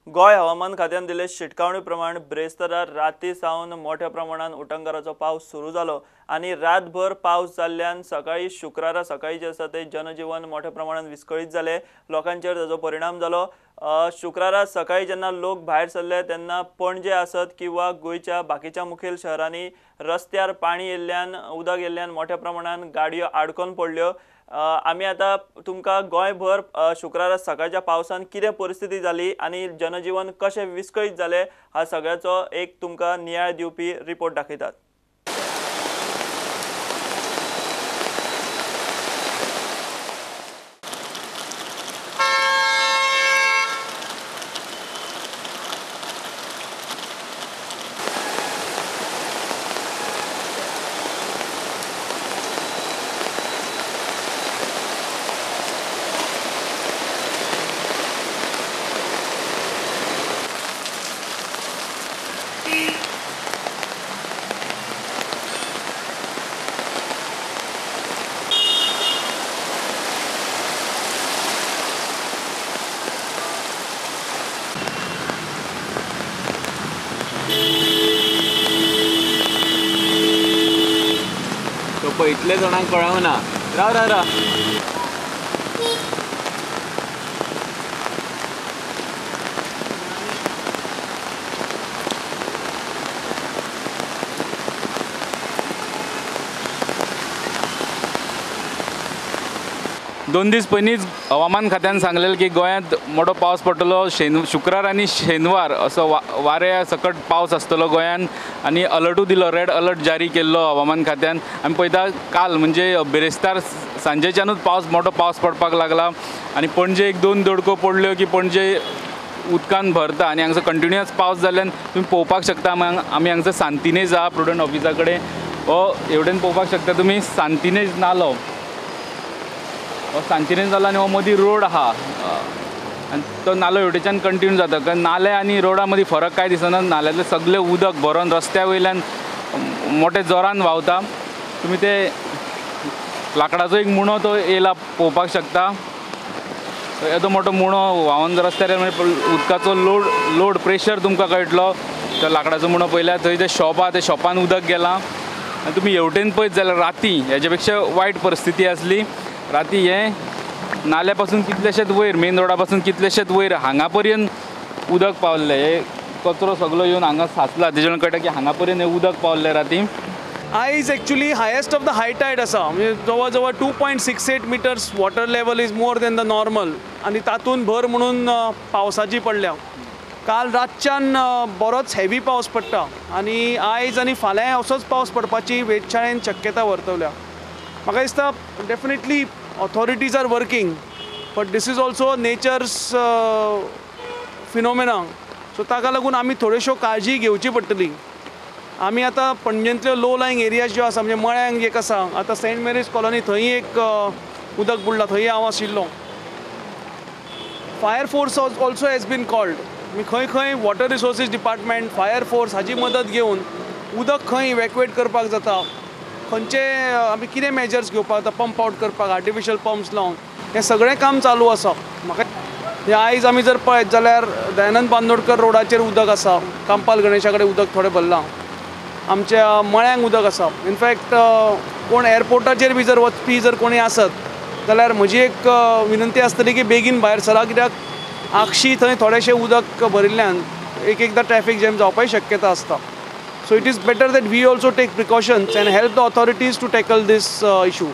गोय हवामान खात्यान दिले शिटकावणी प्रमाण ब्रेस्तारार राती सावन मोठ्या प्रमाणात उटंगाराचो पावस सुरू जालो आणि रातभर पावस जाल्ल्यान सकाळी शुक्रारा सकाळी जे आसा ते जनजीवन मोठ्या प्रमाणात विस्कळीत जाले। लोकांचेर ताजो परिणाम जालो। शुक्रारा सकाळी जेन्ना लोक भायर सरले तेन्ना पणजे आसत किंवा गोयच्या बाकीच्या मुखेल शहरांनी रस्त्यार पाणी येयल्ल्यान उदक येयल्ल्यान मोठ्या प्रमाणात गाडयो आडकोन पडल्यो। आमी आता तुमकां गोंयभर शुक्रारा सकाळच्या पावसान कितें परिस्थिती जाली आणि जनजीवन कशें विस्कळीत जालें हा सगळ्याचो एक तुमकां नियाळ दिवपी रिपोर्ट दाखयतात। इतले जाणांक कळवना राव राव राव दोन दीस पयलींच हवामान खात्यान सांगलेलें की गोंयांत मोठो पावस पडटलो। शुक्रार आनी शेनवार असो वाऱ्या सकट पावस आसतलो गोंयांत आनी अलर्टूय दिलो, रेड अलर्ट जारी केल्लो हवामान खात्यान। आमी पळयता काल म्हणजे बिरेस्तार सांजेच्यानूच मोठो पावस पडपाक लागला आनी पणजे एक दोन दडको पडल्यो की पणजे उदकान भरता आनी हांगासर कंटिन्युअस पावस जाल्ल्यान तुमी पळोवपाक शकता। आमी हांगासर सांतिनेज आहा प्रुडंट ऑफिसा कडेन, हो एवढेन पळोवपाक शकता तुमी सांतिनेज नालो सांतिनेज नालो आनी हो मदीं रोड आहा आनी तो नालो हेवटेच्यान कंटिन्यू जाता कारण नाले आनी रोडा मदीं फरक कांय दिसना। नाल्यातलें सगळें उदक भरोन रस्त्या वयल्यान मोठे जोरान व्हांवता। तुमी ते लाकडाचो एक मुणो तो येयला पळोवपाक शकता। येदो मोठो मुणो व्हांवन रस्त्यार उदकाचो लोड प्रेशर तुमकां कळटलो। तो लाकडाचो मुणो पळयल्यार थंय जे शॉप आहा ते शॉपान उदक गेलां आनी तुमी हेवटेन पळयत जाल्यार राती हेच्या पेक्षा वायट परिस्थिती आसली। राती हे नाल्या पासून कितलेशेच वयर मेन रोडा पासून कितलेशेच वयर हांगा पर्यंत उदक पावल्लें। हे कचरो सगळो येवन हांगा साचला तेजे कळटा की हांगा पर्यंत हे उदक पावल्लें राती। आयज actually highest of the high tied आसा म्हणजे जवळ जवळ 2.68 metres water level is more than the normal आनी तातूंत भर म्हणून पावसाची पडल्या। काल रातच्यान बरोच हेवी पावस पडटा आनी आयज आनी फाल्यां असोच पावस पडपाची वेधशाळेन शक्यता वर्तवल्या। म्हाका दिसता definitely authorities are working but this is also nature's phenomena, so ताका लागून आमी थोड्योश्यो काळजी घेवची पडटली। आमी आतां पणजेंतल्यो लो लायंग एरियाज ज्यो आसा म्हणजे मळ्यांक एक आसा, आतां सेंट मेरीज कॉलनी थंय एक उदक बुडलां, थंय हांव आशिल्लो। Fire force also has been called, खंय खंय water resources department fire force हाची मदत घेवन उदक खंय इवॅक्युएट करपाक जाता, खंयचे आमी कितें मेजर्स घेवपाक जाता, पंप आउट करपाक आर्टिफिशियल पंप्स लावन हें सगळें काम चालू आसा। म्हाका आयज आमी जर पळयत जाल्यार दयानंद बांदोडकर रोडाचेर उदक आसा, कांपाल गणेशा कडेन उदक थोडें भरलां, आमच्या मळ्यांक उदक आसा। इनफॅक्ट कोण एअरपोर्टाचेर बी जर वचपी जर कोणी आसत जाल्यार म्हजी एक विनंती आसतली की बेगीन भायर सरा, कित्याक आगशी थंय थोडेशें उदक भरिल्ल्यान एकदां ट्रॅफिक जॅम जावपाची शक्यता आसता। So it is better that we also take precautions and help the authorities to tackle this issue.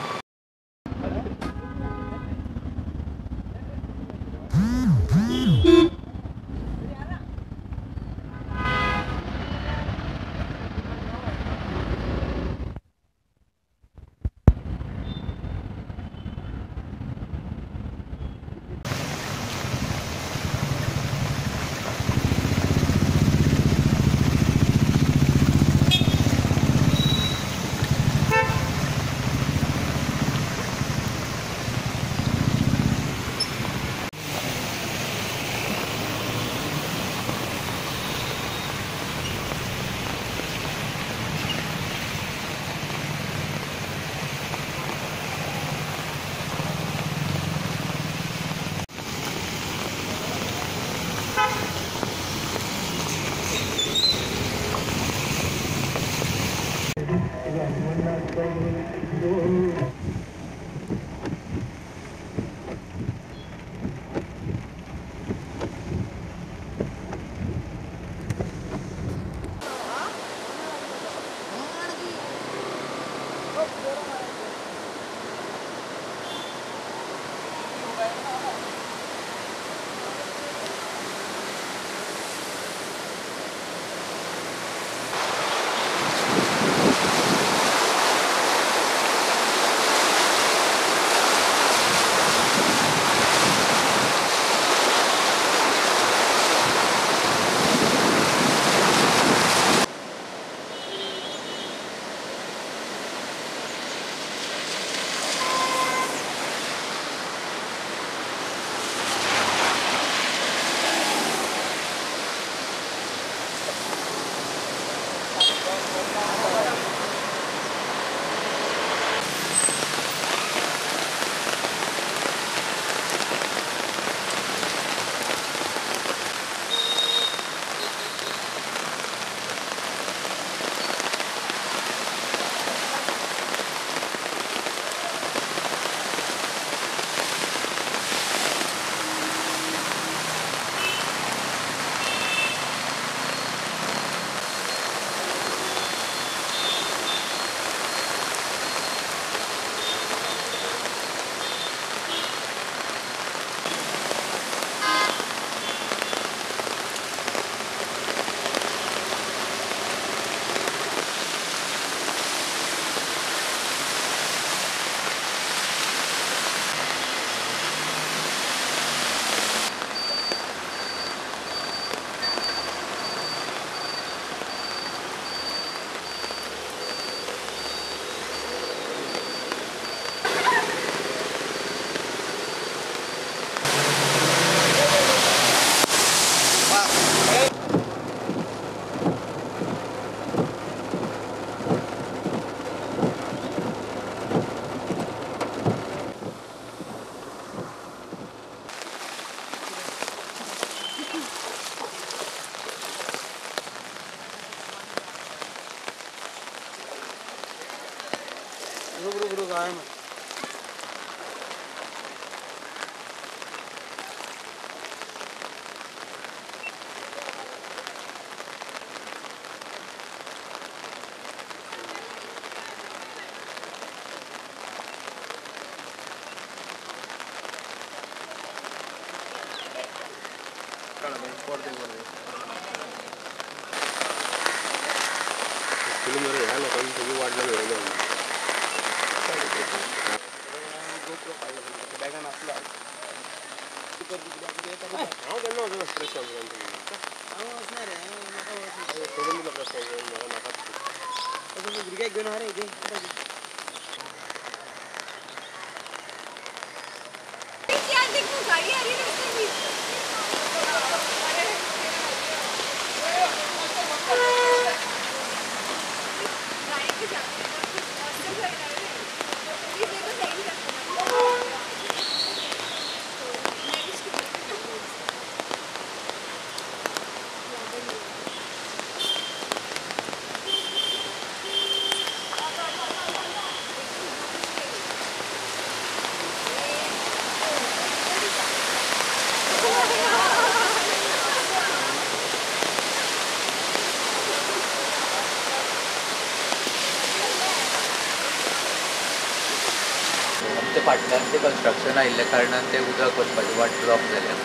फाटल्यान ते कन्स्ट्रक्शन आयिल्ल्या कारणान ते उदक वचपाची वाट ब्लॉक जाल्या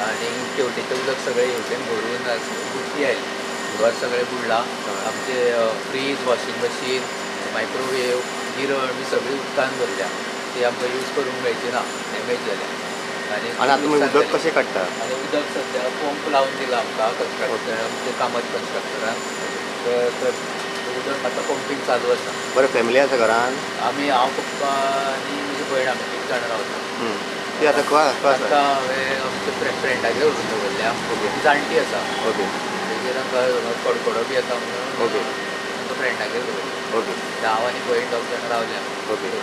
आनी शेवटेचें उदक सगळें येवटेन भरून बुट्टी आयली घर सगळें बुडलां आमचे फ्रीज वॉशिंग मशीन मायक्रोवेव गिरण बी सगळीं उदकान भरल्या ती आमकां यूज करूंक मेळची ना डॅमेज जाल्या आनी उदक कशें काडटा आनी उदक सद्या पंप लावन दिला आमकां कन्स्ट्रक्शन म्हणजे कामत कन्स्ट्रक्टरान तर उदक आतां पंपींग चालू आसा. बरें फॅमिली आसा घरान? आमी हांव पप्पा आनी म्हजी भयण आमी 3 जाणां रावता. ती आतां खंय आसा? हांवें आमच्या फ्रेंडागेर व्हरून दवरल्या. ती जाणटी आसा. ओके. तेजेर आमकां कडकडो बी येता म्हणून ओके आमकां फ्रेंडागेर दवरल्या. ओके. हांव आनी भयण 2 जाणां रावल्या. ओके.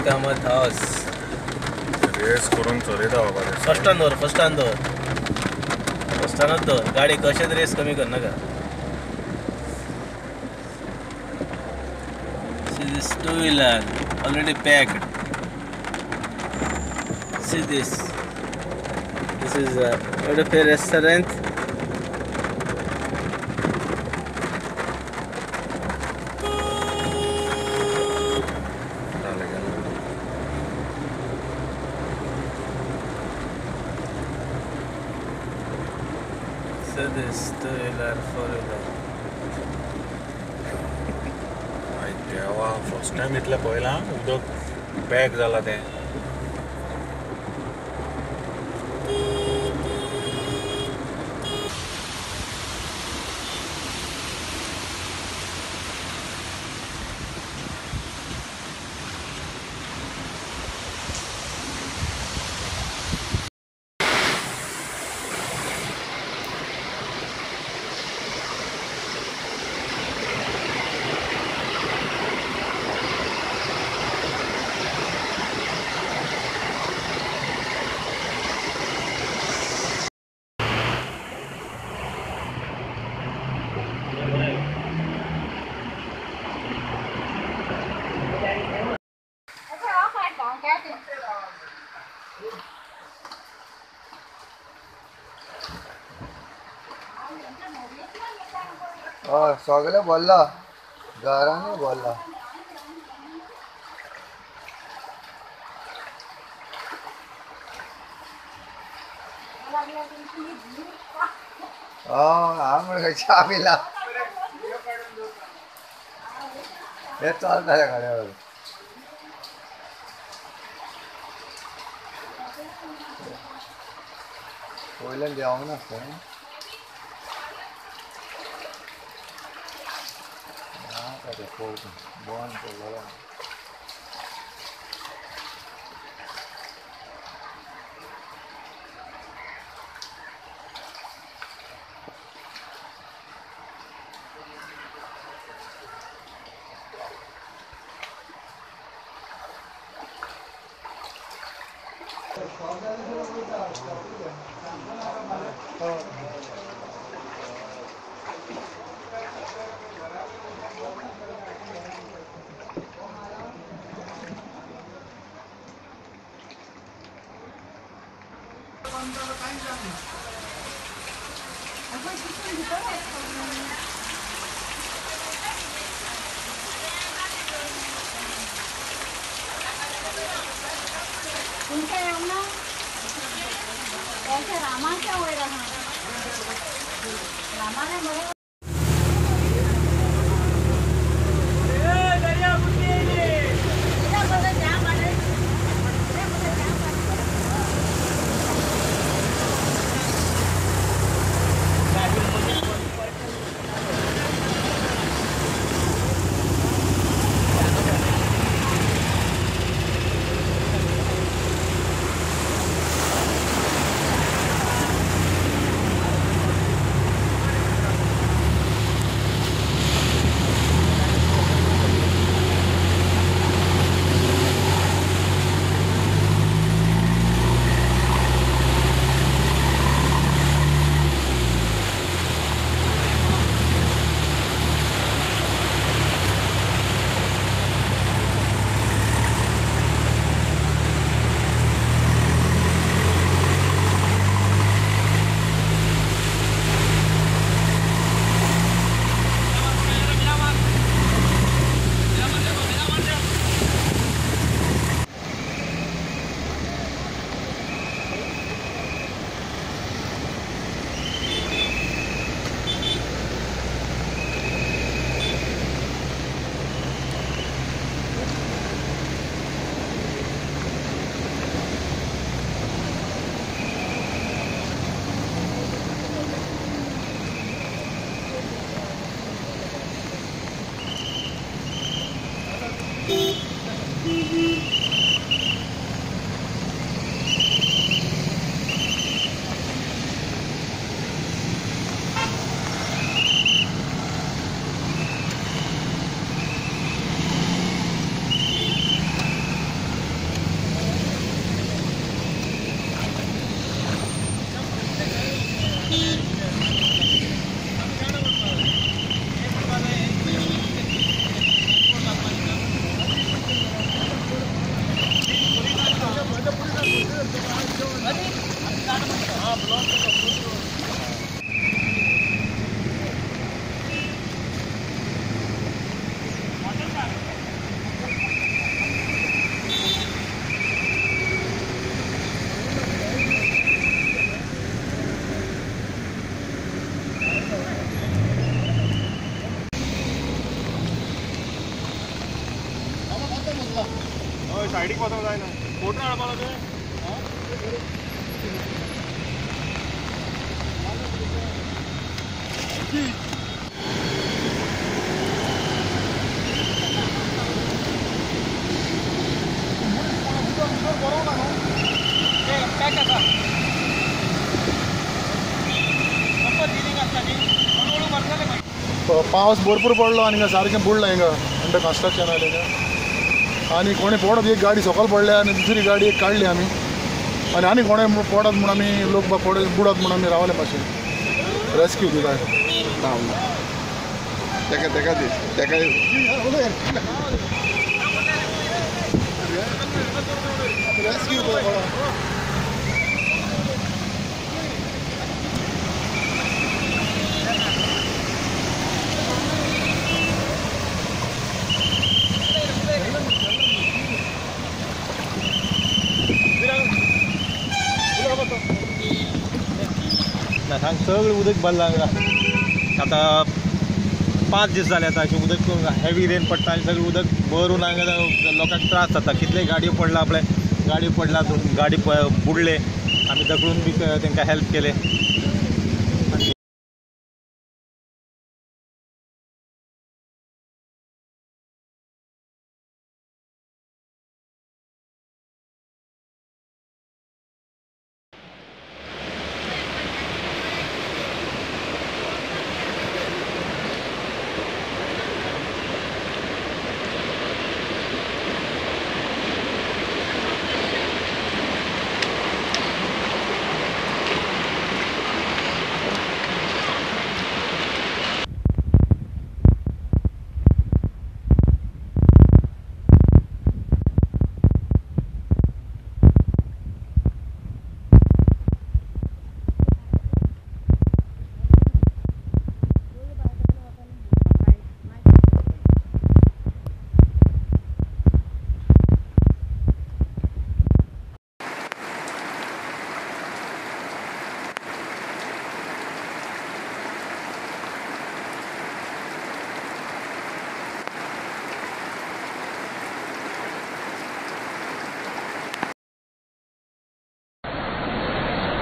कामत हावस रेस करून चलयता बाबा फस्टान फस्टानच दवर गाडी कशेंच रेस कमी करनाका See this two-wheeler already packed. See this. This is a beautiful restaurant. See this two-wheeler, four-wheeler. देवा फर्स्ट टाइम इतलें पळयलां उदक पॅक जालां तें सगळे बोलला घराने बोलला आम्ही चहा पिला हे चालतं गाड्यावर पहिल्या जेवण असतं Buon रामाच्या वय रामाने सायडीक वचोंक जायना फोटो हाडपाक लागले पावस भरपूर पडलो आनी हिंगा सारकें बुडलां हिंगा अंडर कन्स्ट्रक्शन आहा हिंगा आनी कोणें पडत एक गाडी सकयल पडल्या आनी दुसरी गाडी एक काडली आमी आनी कोणें पडत म्हूण आमी लोक बुडत म्हूण आमी रावले मातशें रेस्क्यू दिता तेका रेस्क्यू हांगा सगळें उदक भरलां आतां 5 दीस जाले आतां अशें उदक हेवी रेन पडटा आनी सगळें उदक भरून हांगा लोकांक त्रास जाता कितले गाडयो पडला आपले गाडी पडला गाडी बुडले आमी धकलून बी तांकां हेल्प केले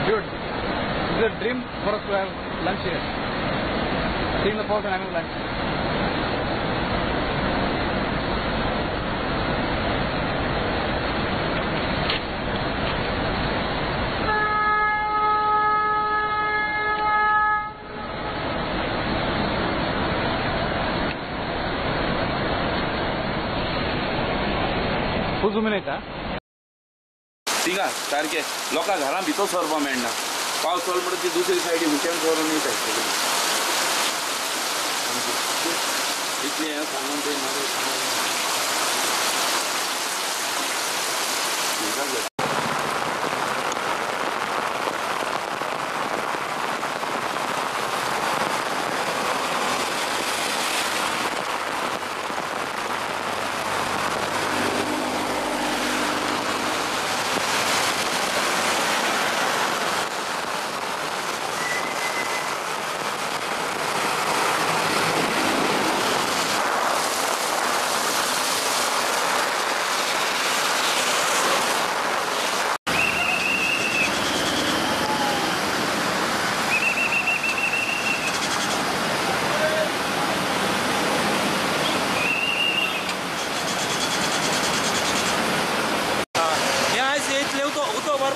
It's a dream for us to have lunch here. Seeing the falls and having lunch. Full zoom in it, थिंगा सारखे लोकांक घरां भितर सरपाक मेळना पावस चड म्हणटा ती दुसरी सायडीन हुशार करून येता इतलें हें सांगून ते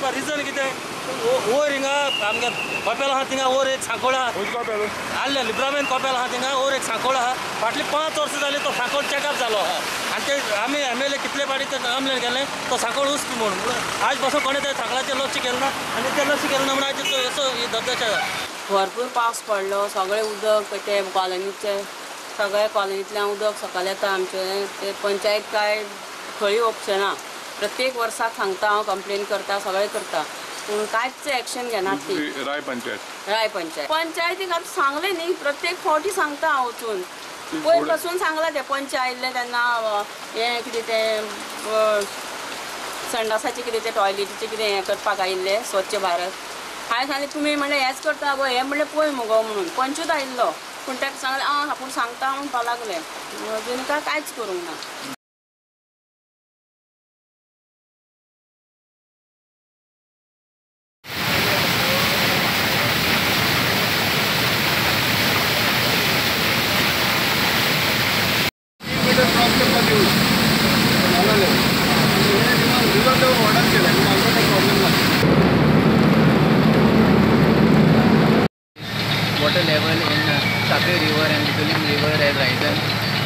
रिजन कितें वयर हिंगा आमगे कपेल आहा थिंगा वयर एक सांखोळ आहा आल्ले लिब्रामेन कपेल आहा थिंगा वयर एक सांखोळ आहा फाटली 5 वर्सां जाली तो सांखोळ चॅकअप जालो आहा आनी ते आमी MLA कितले फाटी ते कंप्लेन केलें तो सांखोळ उस्की म्हणून आज पासून कोणें ते सांखळाचेर लक्ष केलें ना आनी ते लक्ष केलें ना म्हणून आज असो धबधब्याच्या भरपूर पावस पडलो सगळे उदक ते कॉलनीचे सगळ्या कॉलनींतल्यान उदक सकयल येता आमचे ते पंचायत काय खंय ऑप्शना प्रत्येक वर्साक सांगता हांव कंप्लेन करता सगळें करता पूण कांयच एक्शन घेनात ती राय पंचायतीक आतां सांगलें न्ही प्रत्येक फावटी सांगता हांव वचून पयर पासून सांगलां ते पंच आयिल्ले तेन्ना हें कितें तें संडासाचें कितें तें टॉयलेटीचें कितें हें करपाक आयिल्ले स्वच्छ भारत हांवें सांगलें तुमी म्हणलें हेंच करता गो हें म्हणलें पळय मुगो म्हणून पंचूच आयिल्लो पूण ताका सांगलें आपूण सांगता म्हणून लागलें अजून कांयच करूंक ना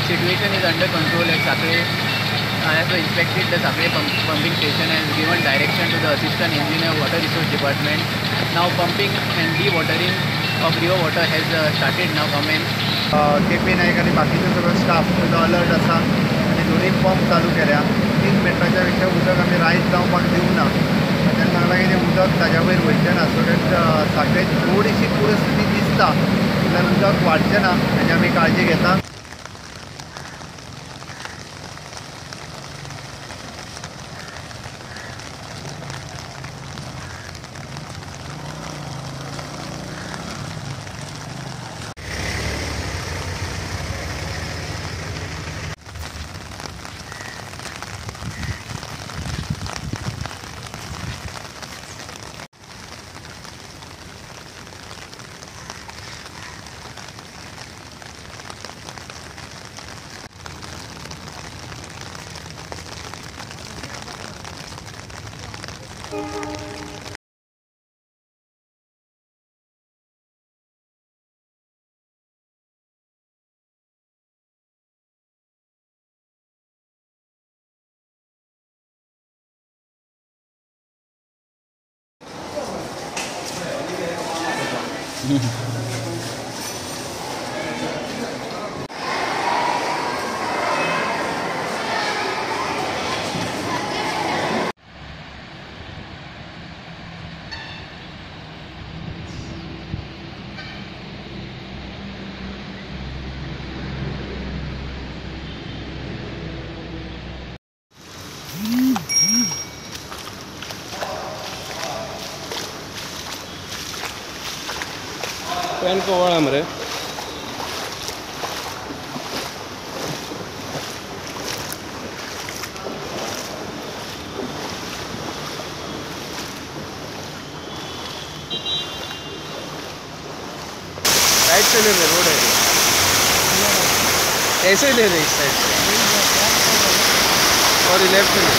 situation is under control at Sakre. I have inspected the Sakre pumping station and given direction to the assistant engineer water resource department. Now pumping and dewatering of river water has started now commence. KP Naik आणि बाकीचे सगळं staff alert आसा आणि दोन्ही pump चालू केल्या. 3 मिनटाच्या भितर उदक आमी रायज जावपाक दिवना. तेन्ना लागीं तें उदक ताज्या वयर वयचें ना. सो साखळेक थोडीशी परिस्थिती दिसता जाल्यार उदक वाडचें ना हाची आमी काळजी घेता. पेन को वड़ा मरे राइट से ले रहे रोड है ऐसे ही ले रहे इस साइड से और लेफ्ट में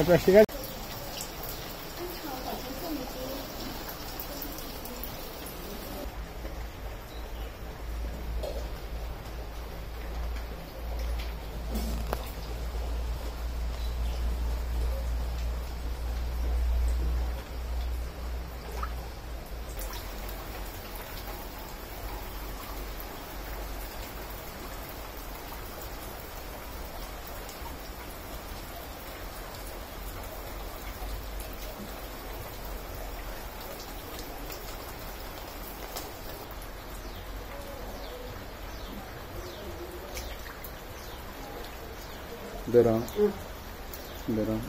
प्लास्टिक जरा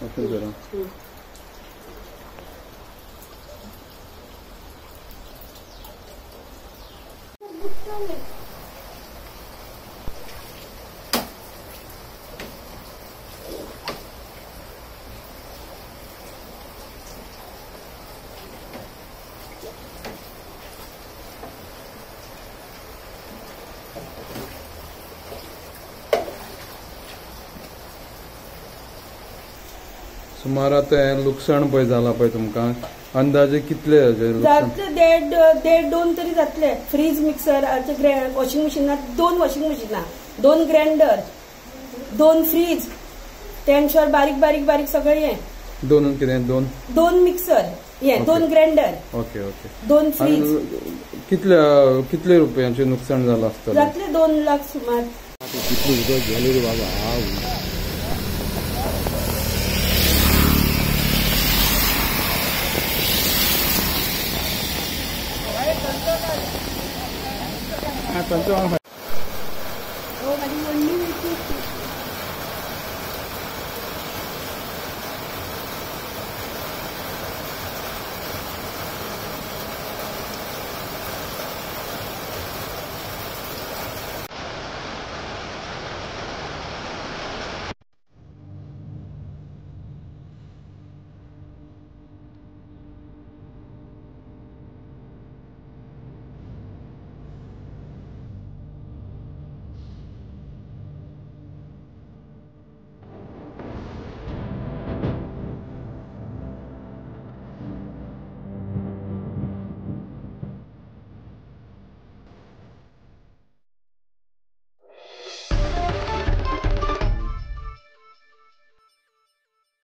ओके जरा सुमार आता लुकसाण पळय जाला पळय तुमकां अंदाजे कितले देड दोन तरी जातले. फ्रीज मिक्सर वॉशिंग मशीनात 2 वॉशिंग मशीनां 2 ग्राइंडर 2 फ्रीज टेन्शर बारीक बारीक बारीक सगळे दोन कितें दोन मिक्सर हे 2 ग्राइंडर ओके ओके 2 फ्रीज कितले रुपयांचे नुकसाण जालां आसतलें जातले 2 लाख सुमार कितलें उदक गेलें रे बाबा हांव